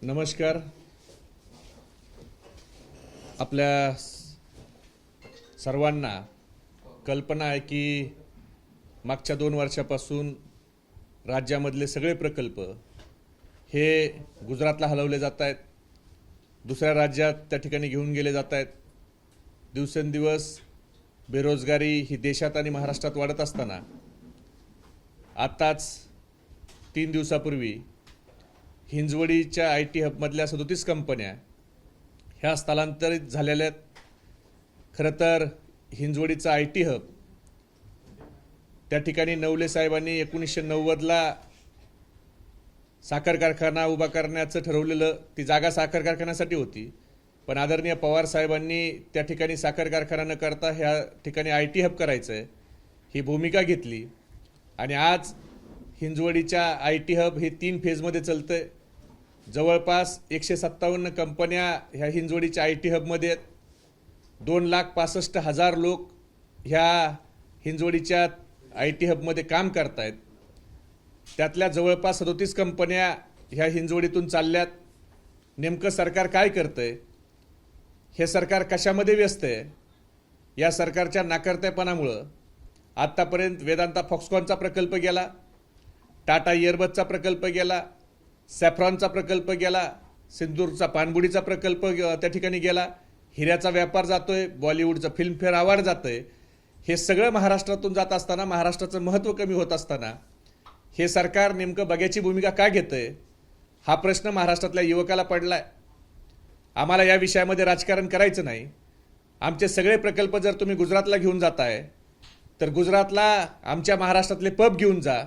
नमस्कार. आपल्या सर्वांना कल्पना आहे की मागच्या 2 वर्षापासून राज्यामधले सगळे प्रकल्प हे गुजरातला हलवले जात आहेत, दुसऱ्या राज्यात त्या ठिकाणी घेऊन गेले जात आहेत. दिवसेंदिवस बेरोजगारी ही देशात आणि महाराष्ट्रात वाढत असताना आताच 3 दिवसापूर्वी हिंजवडीच्या IT हबमधल्या 37 कंपन्या ह्या स्थलांतरित झालेल्या आहेत. खरं तर हिंजवडीचा IT हब त्या ठिकाणी नवले साहेबांनी 1990ला साखर कारखाना उभा करण्याचं ठरवलेलं. ती जागा साखर कारखान्यासाठी होती, पण आदरणीय पवार साहेबांनी त्या ठिकाणी साखर कारखाना न करता ह्या ठिकाणी IT हब करायचं आहे ही भूमिका घेतली. आणि आज हिंजवडीच्या IT हब हे 3 फेजमध्ये चालतंय. जवळपास 157 कंपन्या ह्या हिंजवडीच्या IT हबमध्ये आहेत. 2,65,000 लोक ह्या हिंजवडीच्या IT हबमध्ये काम करत आहेत. त्यातल्या जवळपास 37 कंपन्या ह्या हिंजवडीतून चालल्यात. नेमकं सरकार काय करतंय? हे सरकार कशामध्ये व्यस्त आहे? या सरकारच्या नाकर्तेपणामुळं आत्तापर्यंत वेदांता फॉक्सकॉनचा प्रकल्प गेला, टाटा एअरबसचा प्रकल्प गेला, सॅफ्रॉनचा प्रकल्प गेला, सिंदूरचा पाणबुडीचा प्रकल्प त्या ठिकाणी गेला, हिऱ्याचा व्यापार जातोय, बॉलिवूडचं फिल्मफेअर अवॉर्ड जातंय. हे सगळं महाराष्ट्रातून जात असताना, महाराष्ट्राचं महत्त्व कमी होत असताना हे सरकार नेमकं बघ्याची भूमिका का घेतंय हा प्रश्न महाराष्ट्रातल्या युवकाला पडलाय. आम्हाला या विषयामध्ये राजकारण करायचं नाही. आमचे सगळे प्रकल्प जर तुम्ही गुजरातला घेऊन जाताय तर गुजरातला आमच्या महाराष्ट्रातले पब घेऊन जा,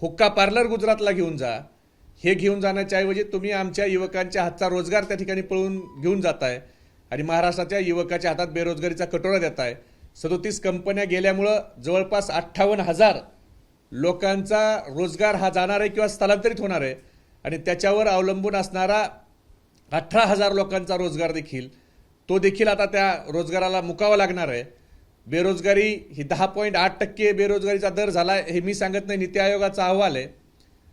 हुक्का पार्लर गुजरातला घेऊन जा. हे घेऊन जाण्याच्या ऐवजी तुम्ही आमच्या युवकांच्या हातचा रोजगार त्या ठिकाणी पळून घेऊन जाताय आणि महाराष्ट्राच्या युवकाच्या हातात बेरोजगारीचा कटोरा देताय. 37 कंपन्या गेल्यामुळं जवळपास 58,000 लोकांचा रोजगार हा जाणार आहे किंवा स्थलांतरित होणार आहे. आणि त्याच्यावर अवलंबून असणारा 18,000 लोकांचा रोजगार देखील आता त्या रोजगाराला मुकावा लागणार आहे. बेरोजगारी ही 10.8% बेरोजगारीचा दर झाला हे मी सांगत नाही, नीती आयोगाचा अहवाल आहे.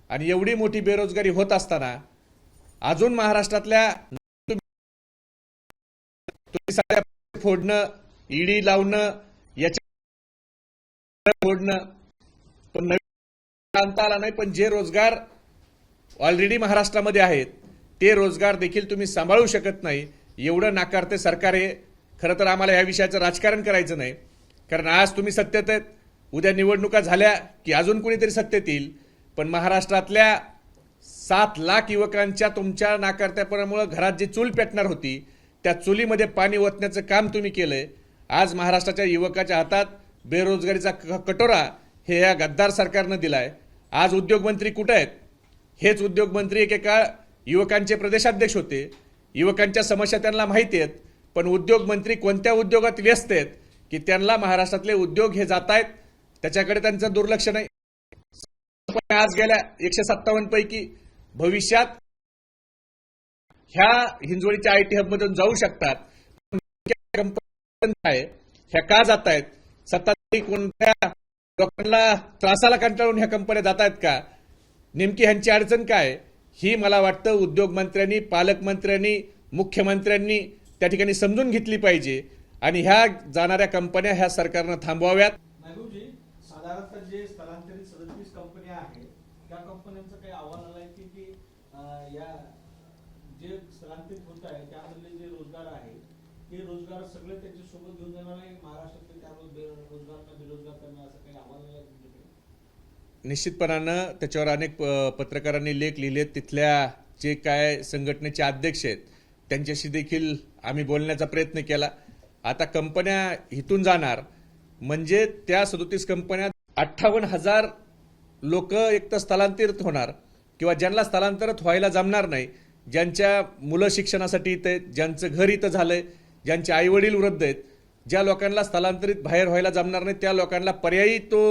आणि एवढी मोठी बेरोजगारी होत असताना अजून महाराष्ट्रातल्या फोडणं, ईडी लावणं, याच्या फोडणं, पण नवीन आणता आला नाही. पण जे रोजगार ऑलरेडी महाराष्ट्रामध्ये आहेत ते रोजगार देखील तुम्ही सांभाळू शकत नाही, एवढं नाकारते सरकार. हे खरं तर आम्हाला या विषयाचं राजकारण करायचं नाही, कारण आज तुम्ही सत्तेत आहेत, उद्या निवडणुका झाल्या की अजून कोणीतरी सत्तेत येईल. पण महाराष्ट्रातल्या 7 लाख युवकांच्या तुमच्या नाकारत्यापणामुळे घरात जी चूल पेटणार होती त्या चुलीमध्ये पाणी ओतण्याचं काम तुम्ही केलंय. आज महाराष्ट्राच्या युवकाच्या हातात बेरोजगारीचा कटोरा हे या गद्दार सरकारनं दिलाय. आज उद्योगमंत्री कुठे आहेत? हेच उद्योगमंत्री एकेकाळ युवकांचे प्रदेशाध्यक्ष होते. युवकांच्या समस्या त्यांना माहिती आहेत, पण उद्योगमंत्री कोणत्या उद्योगात व्यस्त आहेत की त्यांना महाराष्ट्रातले उद्योग हे जात आहेत त्याच्याकडे त्यांचं दुर्लक्ष नाही. आज गेल्या 157 पैकी भविष्यात ह्या हिंजवडीच्या IT हबमधून जाऊ शकतात. ह्या का जात आहेत? सत्ताधारी कोणत्या लोकांना त्रासाला कंटाळून ह्या कंपन्या जात आहेत का? नेमकी ह्यांची अडचण काय ही मला वाटतं उद्योगमंत्र्यांनी, पालकमंत्र्यांनी, मुख्यमंत्र्यांनी त्या ठिकाणी समजून घेतली पाहिजे आणि ह्या जाणाऱ्या कंपन्या ह्या सरकारनं थांबवाव्यात. साधारणतः जे स्थलांतरित 37 कंपन्या आहेत त्या कंपन्यांचं काही अहवाल आलाय की या जे स्थलांतरित होत आहे त्यामधले जे रोजगार आहे ते रोजगार सगळे त्यांच्यासोबत घेऊन जाणार आहे महाराष्ट्रातले, त्यामुळे बेरोजगार करणार असं काही अहवाल आलाय तुमच्याकडे? निश्चितपणानं त्याच्यावर अनेक पत्रकारांनी लेख लिहिलेत. तिथल्या जे काय संघटनेचे अध्यक्ष आहेत त्यांच्याशी देखील आम्ही बोलण्याचा प्रयत्न केला. आता कंपन्या इथून जाणार म्हणजे त्या 37 कंपन्या 58,000 लोक एक तर स्थलांतरित होणार किंवा ज्यांना स्थलांतरित व्हायला जमणार नाही, ज्यांच्या मुलं शिक्षणासाठी इथं आहेत, ज्यांचं घर इथं झालंय, ज्यांचे आईवडील वृद्ध आहेत, ज्या लोकांना स्थलांतरित बाहेर व्हायला जमणार नाही त्या लोकांना पर्यायी तो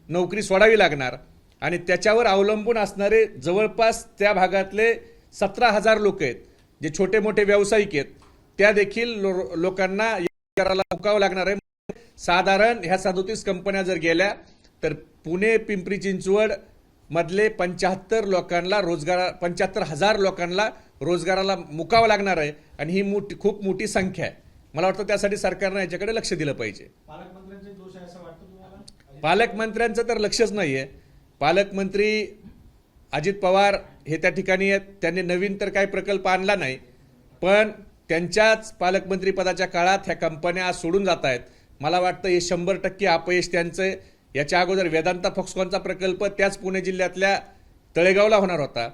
नोकरी सोडावी लागणार. आणि त्याच्यावर अवलंबून असणारे जवळपास त्या भागातले 17,000 लोक आहेत जे छोटे मोठे व्यावसायिक आहेत, त्या देखील लोकांना रोजगाराला मुकावं लागणार आहे. साधारण ह्या 37 कंपन्या जर गेल्या तर पुणे, पिंपरी चिंचवड, मधले 75,000 लोकांना रोजगाराला मुकावं लागणार आहे आणि ही खूप मोठी संख्या आहे. मला वाटतं त्यासाठी सरकारनं याच्याकडे लक्ष दिलं पाहिजे. पालकमंत्र्यांचे दोष आहे असं वाटतं तुम्हाला? पालकमंत्र्यांचं तर लक्षच नाही आहे. पालकमंत्री अजित पवार हे त्या ठिकाणी आहेत. त्यांनी नवीन तर काही प्रकल्प आणला नाही, पण त्यांच्याच पालकमंत्री पदाच्या काळात ह्या कंपन्या आज सोडून जात आहेत. मला वाटतं हे 100% अपयश त्यांचं. याच्या अगोदर वेदांता फॉक्सकॉनचा प्रकल्प त्याच पुणे जिल्ह्यातल्या तळेगावला होणार होता,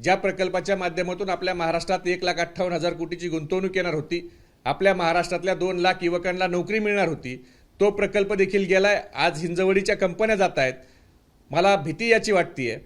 ज्या प्रकल्पाच्या माध्यमातून आपल्या महाराष्ट्रात 1,58,000 कोटीची गुंतवणूक येणार होती. आपल्या महाराष्ट्रातल्या 2 लाख युवकांना नोकरी मिळणार होती. तो प्रकल्प देखील गेलाय. आज हिंजवडीच्या कंपन्या जात आहेत. मला भीती याची वाटतेय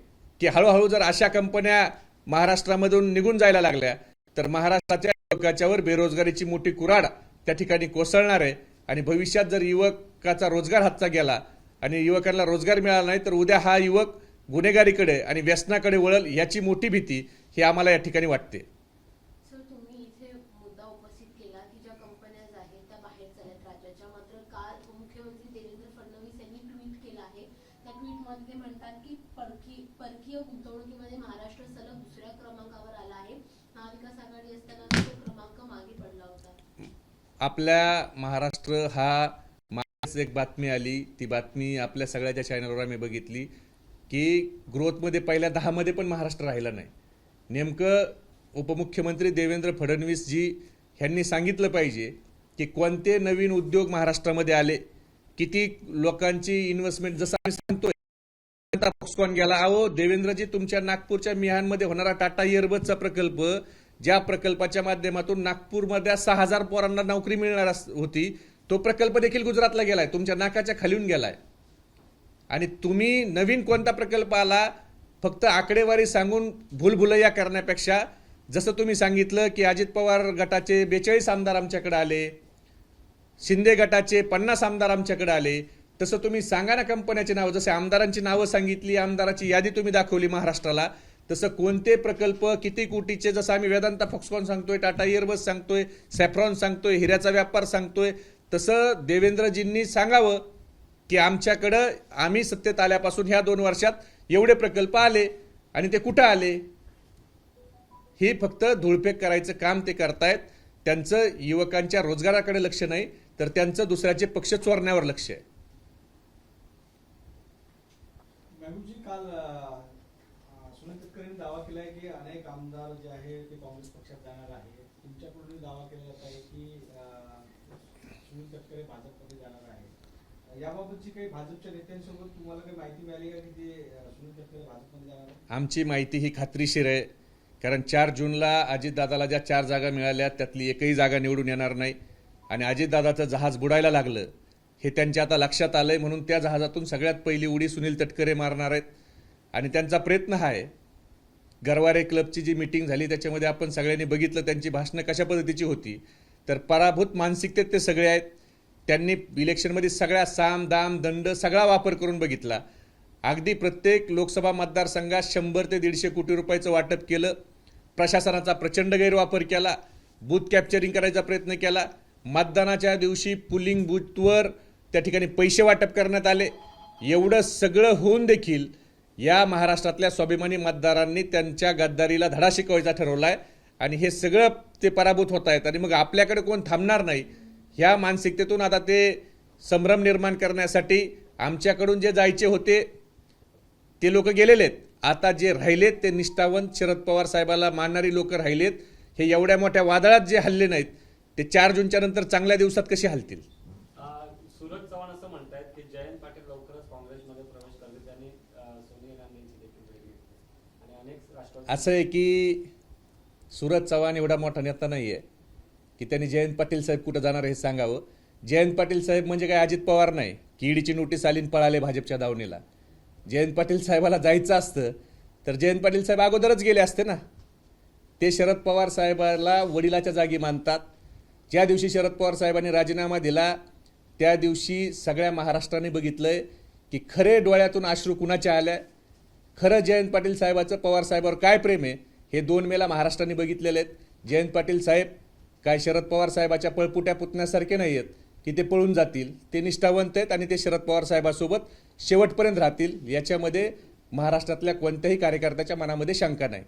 की हळूहळू जर अशा कंपन्या महाराष्ट्रामधून निघून जायला लागल्या तर महाराष्ट्राच्या युवकाच्यावर बेरोजगारीची मोठी कुऱ्हाड त्या ठिकाणी कोसळणार आहे. आणि भविष्यात जर युवकाचा रोजगार हातचा गेला आणि युवकांना रोजगार मिळाला नाही तर उद्या हा युवक गुन्हेगारीकडे आणि व्यसनाकडे वळल, याची मोठी भीती ही आम्हाला या ठिकाणी वाटते. सर, तुम्ही इथे मुद्दा उपस्थित केला की ज्या कंपन्या आहेत त्या बाहेर चालत राज्याच्या. मात्र काल मुख्यमंत्री देवेंद्र फडणवीस यांनी ट्विट केलं आहे. त्या ट्विटमध्ये ते म्हणतात की परकीय गुंतवणुकीमध्ये महाराष्ट्र सलग 2ऱ्या क्रमांकावर आला आहे. महाविकास आघाडी असताना तो क्रमांक मागे पडला होता. आपल्या महाराष्ट्र हा एक बातमी आली, ती बातमी आपल्या सगळ्याच्या चॅनलवर आम्ही बघितली की ग्रोथमध्ये पहिल्या 10 मध्ये पण महाराष्ट्र राहिला नाही. नेमकं उपमुख्यमंत्री देवेंद्र फडणवीस जी ह्यांनी सांगितलं पाहिजे की कोणते नवीन उद्योग महाराष्ट्रामध्ये आले, किती लोकांची इन्व्हेस्टमेंट. जसं आम्ही सांगतोय फॉक्सकॉन गेला. अहो देवेंद्रजी, तुमच्या नागपूरच्या मिहानमध्ये होणारा टाटा इयरबसचा प्रकल्प, ज्या प्रकल्पाच्या माध्यमातून नागपूरमध्ये 6,000 पोरांना नोकरी मिळणार होती, तो प्रकल्प देखील गुजरातला गेलाय, तुमच्या नाकाच्या खालीून गेलाय. आणि तुम्ही नवीन कोणता प्रकल्प आला फक्त आकडेवारी सांगून भूलभुलैया करण्यापेक्षा, जसं तुम्ही सांगितलं की अजित पवार गटाचे 42 आमदार आमच्याकडे आले, शिंदे गटाचे 50 आमदार आमच्याकडे आले, तसं तुम्ही सांगा ना कंपन्याची नावं. जसे आमदारांची नावं सांगितली, आमदाराची यादी तुम्ही दाखवली महाराष्ट्राला, तसं कोणते प्रकल्प किती कोटीचे, जसं आम्ही वेदांता फॉक्सकॉन सांगतोय, टाटा इयरबस सांगतोय, सॅफ्रॉन सांगतोय, हिऱ्याचा व्यापार सांगतोय, तसं देवेंद्रजींनी सांगावं की आमच्याकडं आम्ही सत्तेत आल्यापासून ह्या 2 वर्षात एवढे प्रकल्प आले आणि ते कुठं आले. हे फक्त धुळफेक करायचं काम ते करतायत. त्यांचं युवकांच्या रोजगाराकडे लक्ष नाही, तर त्यांचं दुसऱ्याचे पक्ष चोरण्यावर लक्ष आहे. महबूबजी, काल सुनील तटकरेंनी दावा केलाय की अनेक आमदार जे आहे ते काँग्रेस पक्षात जाणार आहे. तुमच्याकडून दावा केला जात आहे की सुनील तटकरे भाजपमध्ये जाणार आहे. याबाबतची काही भाजपच्या नेत्यांसोबत तुम्हाला काही माहिती मिळाली का की ते सुनील तटकरे भाजपमध्ये जाणार आहे? आमची माहिती ही खात्रीशीर आहे, कारण 4 जूनला अजितदादाला ज्या 4 जागा मिळाल्या त्यातली एकही जागा निवडून येणार नाही. आणि अजितदादाचं जहाज बुडायला लागलं हे त्यांच्या आता लक्षात आलंय, म्हणून त्या जहाजातून सगळ्यात पहिली उडी सुनील तटकरे मारणार आहेत. आणि त्यांचा प्रयत्न हा आहे. गरवारे क्लबची जी मीटिंग झाली त्याच्यामध्ये आपण सगळ्यांनी बघितलं त्यांची भाषणं कशा पद्धतीची होती. तर पराभूत मानसिकतेत ते सगळे आहेत. त्यांनी इलेक्शनमध्ये सगळ्या साम दाम दंड सगळा वापर करून बघितला. अगदी प्रत्येक लोकसभा मतदारसंघात 100 ते 150 कोटी रुपयाचं वाटप केलं. प्रशासनाचा प्रचंड गैरवापर केला. बूथ कॅप्चरिंग करायचा प्रयत्न केला. मतदानाच्या दिवशी पुलिंग बूथवर त्या ठिकाणी पैसे वाटप करण्यात आले. एवढं सगळं होऊन देखील या महाराष्ट्रातल्या स्वाभिमानी मतदारांनी त्यांच्या गद्दारीला धडा शिकवायचा ठरवलाय आणि हे सगळं ते पराभूत होत आहेत. आणि मग आपल्याकडे कोण थांबणार नाही ह्या मानसिकतेतून आता ते संभ्रम निर्माण करण्यासाठी आमच्याकडून जे जायचे होते ते लोक गेलेले आहेत. आता जे राहिलेत ते निष्ठावंत शरद पवार साहेबाला मानणारी लोक राहिलेत. हे एवढ्या मोठ्या वादळात जे हल्ले नाहीत ते 4 जूनच्या नंतर चांगल्या दिवसात कसे हलतील. सूरज चव्हाण असं म्हणतायत की जयंत पाटील लवकरच काँग्रेसमध्ये प्रवेश करतील. त्यांनी सोनिया गांधींची देखील भेट घेतली आणि अनेक राष्ट्रवादी. असं आहे की सूरज चव्हाण एवढा मोठा नेता नाही आहे की त्यांनी जयंत पाटील साहेब कुठं जाणार हे सांगावं. जयंत पाटील साहेब म्हणजे काय अजित पवार नाही की ईडीची नोटीस आली पळाले भाजपच्या दावणीला. जयंत पाटील साहेबाला जायचं असतं तर जयंत पाटील साहेब अगोदरच गेले असते ना. ते शरद पवार साहेबाला वडिलाच्या जागी मानतात. ज्या दिवशी शरद पवार साहेबांनी राजीनामा दिला त्या दिवशी सगळ्या महाराष्ट्राने बघितलंय की खरे डोळ्यातून अश्रू कुणाच्या आल्या. खरं जयंत पाटील साहेबाचं पवार साहेबावर काय प्रेम आहे हे 2 मेला महाराष्ट्राने बघितलेले आहेत. जयंत पाटील साहेब काय शरद पवार साहेबाच्या पळपुट्या पुतण्यासारखे नाही आहेत की ते पळून जातील. ते निष्ठावंत आहेत आणि ते शरद पवार साहेबासोबत शेवटपर्यंत राहतील. याच्यामध्ये महाराष्ट्रातल्या कोणत्याही कार्यकर्त्याच्या मनामध्ये शंका नाही.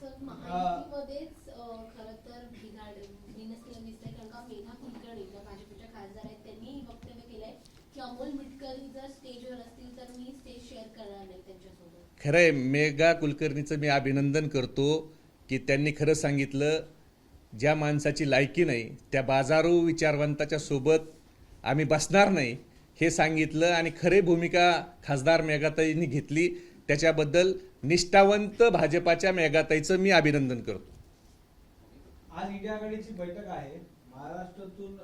सर, महायुतीमध्येच खरं तर बिघाड बिनसलेलं दिसतंय, कारण का मेधा कुलकर्णी ज्या भाजपच्या खासदार आहेत त्यांनी वक्तव्य केलंय की अमोल मिटकरी जर स्टेजवर असतील तर मी स्टेज शेअर करणार नाही त्यांच्यासोबत. खरंय, मेघा कुलकर्णीचं मी अभिनंदन करतो की त्यांनी खरं सांगितलं, ज्या माणसाची लायकी नाही त्या बाजारू विचारवंताच्या सोबत आम्ही बसणार नाही हे सांगितलं आणि खरी भूमिका खासदार मेघाताईंनी घेतली. त्याच्याबद्दल निष्ठावंत भाजपाच्या मेघाताईचं मी अभिनंदन करतो. आज इंडिया आघाडीची बैठक आहे. महाराष्ट्रातून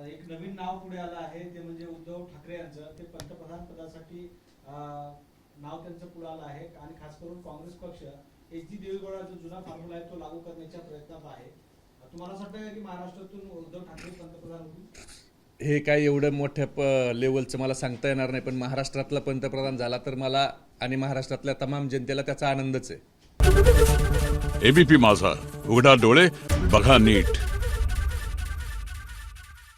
एक नवीन नाव पुढे आलं आहे, ते म्हणजे उद्धव ठाकरे यांचं. ते पंतप्रधान पदासाठी नाव त्यांचं पुढे आलं आहे आणि खास करून काँग्रेस पक्ष एच.डी. देवेगौडा जो जुना फॉर्म्युला आहे तो लागू करण्याच्या प्रयत्नात आहे. तुम्हाला असं वाटतं की महाराष्ट्रातून उद्धव ठाकरे पंतप्रधान होतील? हे काय एवढं मोठ्या लेवलचं मला सांगता येणार नाही, पण महाराष्ट्रातला पंतप्रधान झाला तर मला आणि महाराष्ट्रातल्या तमाम जनतेला त्याचा आनंदच आहे. एबीपी माझा, उघडा डोळे बघा नीट.